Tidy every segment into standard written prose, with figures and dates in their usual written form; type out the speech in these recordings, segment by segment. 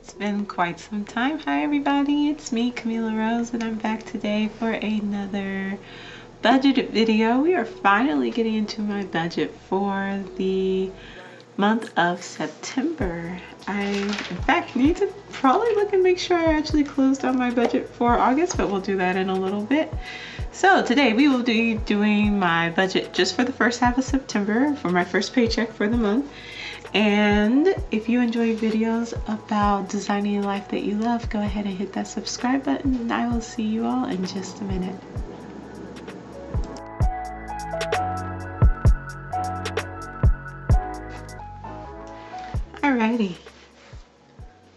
It's been quite some time. Hi everybody, it's me, Camila Rose, and I'm back today for another budget video. We are finally getting into my budget for the month of September. I, in fact, need to probably look and make sure I actually closed on my budget for August, but we'll do that in a little bit. So today we will be doing my budget just for the first half of September for my first paycheck for the month. And if you enjoy videos about designing a life that you love, go ahead and hit that subscribe button, and I will see you all in just a minute. Alrighty,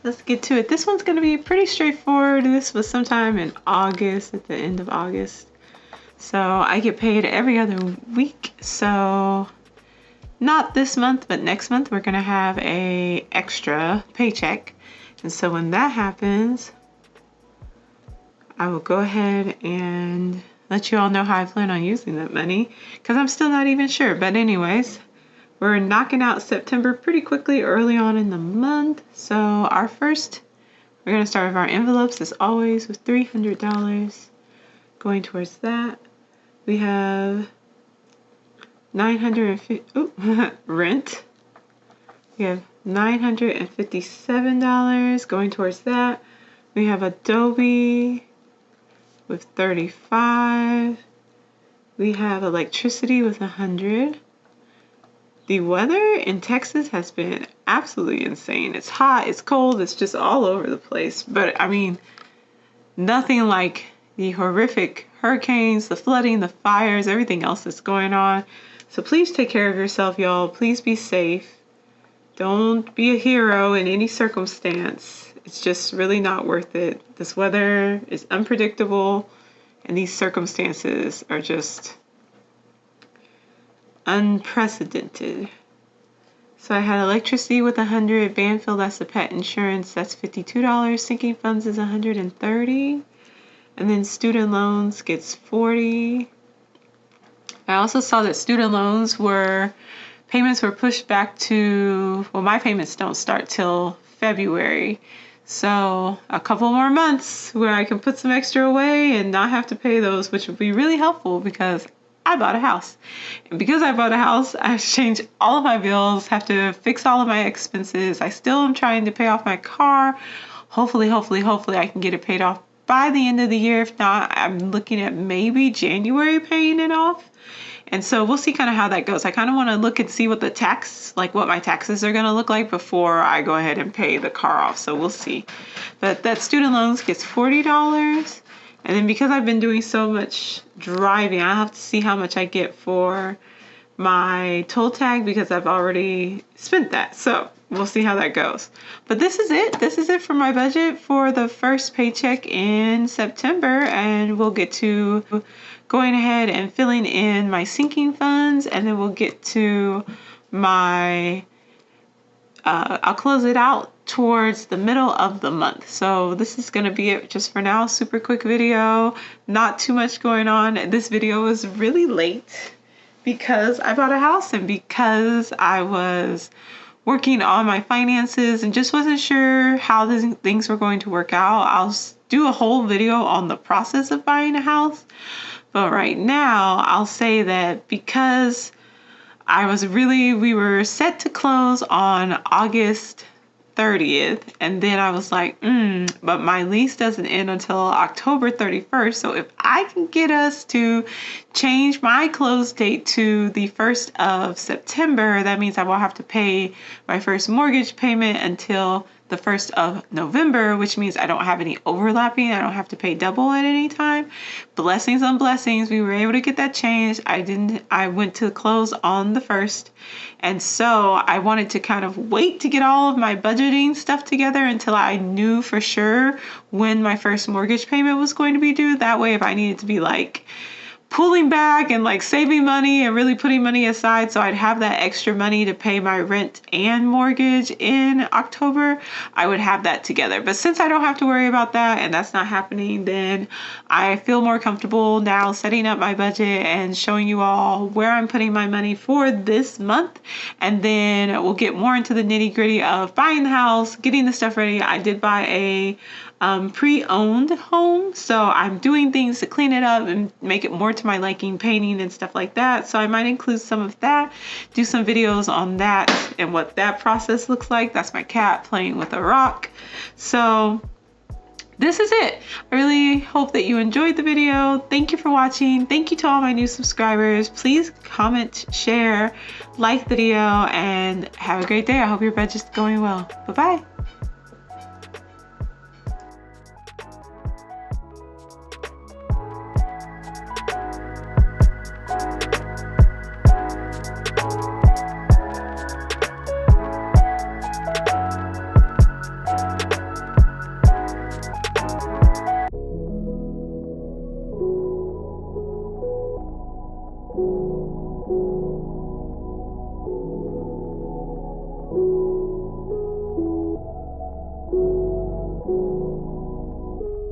let's get to it. This one's going to be pretty straightforward. This was sometime in August, at the end of August. So I get paid every other week. So not this month, but next month we're gonna have a extra paycheck. And so when that happens, I will go ahead and let you all know how I plan on using that money, because I'm still not even sure. But anyways, we're knocking out September pretty quickly early on in the month. So we're gonna start with our envelopes as always with $300 going towards that. We have rent. We have $957 going towards that. We have Adobe with $35. We have electricity with $100. The weather in Texas has been absolutely insane. It's hot, it's cold, it's just all over the place. But I mean, nothing like the horrific hurricanes, the flooding, the fires, everything else that's going on. So please take care of yourself, y'all. Please be safe. Don't be a hero in any circumstance. It's just really not worth it. This weather is unpredictable, and these circumstances are just unprecedented. So I had electricity with $100, Banfield, that's the pet insurance, that's $52. Sinking funds is $130. And then student loans gets $40. I also saw that student loans payments were pushed back to, well, my payments don't start till February. So a couple more months where I can put some extra away and not have to pay those, which would be really helpful because I bought a house. And because I bought a house, I have to change all of my bills, have to fix all of my expenses. I still am trying to pay off my car. Hopefully I can get it paid off by the end of the year. If not, I'm looking at maybe January paying it off. And so we'll see kind of how that goes. I kind of want to look and see what my taxes are going to look like before I go ahead and pay the car off. So we'll see. But that student loans gets $40. And then because I've been doing so much driving, I have to see how much I get for my toll tag because I've already spent that. So we'll see how that goes. But this is it. This is it for my budget for the first paycheck in September. And we'll get to going ahead and filling in my sinking funds. And then we'll get to my, I'll close it out towards the middle of the month. So this is going to be it just for now. Super quick video. Not too much going on. This video was really late because I bought a house and because I was working on my finances and just wasn't sure how things were going to work out. I'll do a whole video on the process of buying a house. But right now, I'll say that because we were set to close on August 30th. And then I was like, but my lease doesn't end until October 31st. So if I can get us to change my close date to the 1st of September, that means I won't have to pay my first mortgage payment until the 1st of November, which means I don't have any overlapping. I don't have to pay double at any time. Blessings on blessings. We were able to get that changed. I went to close on the 1st. And so I wanted to kind of wait to get all of my budgeting stuff together until I knew for sure when my first mortgage payment was going to be due. That way, if I needed to be like pulling back and like saving money and really putting money aside so I'd have that extra money to pay my rent and mortgage in October, I would have that together. But since I don't have to worry about that and that's not happening, then I feel more comfortable now setting up my budget and showing you all where I'm putting my money for this month. And then we'll get more into the nitty-gritty of buying the house, getting the stuff ready. I did buy a pre-owned home, so I'm doing things to clean it up and make it more to my liking, painting and stuff like that. So I might include some of that, do some videos on that and what that process looks like. That's my cat playing with a rock. So this is it. I really hope that you enjoyed the video. Thank you for watching. Thank you to all my new subscribers. Please comment, share, like the video, and have a great day. I hope your budget's going well. Bye-bye.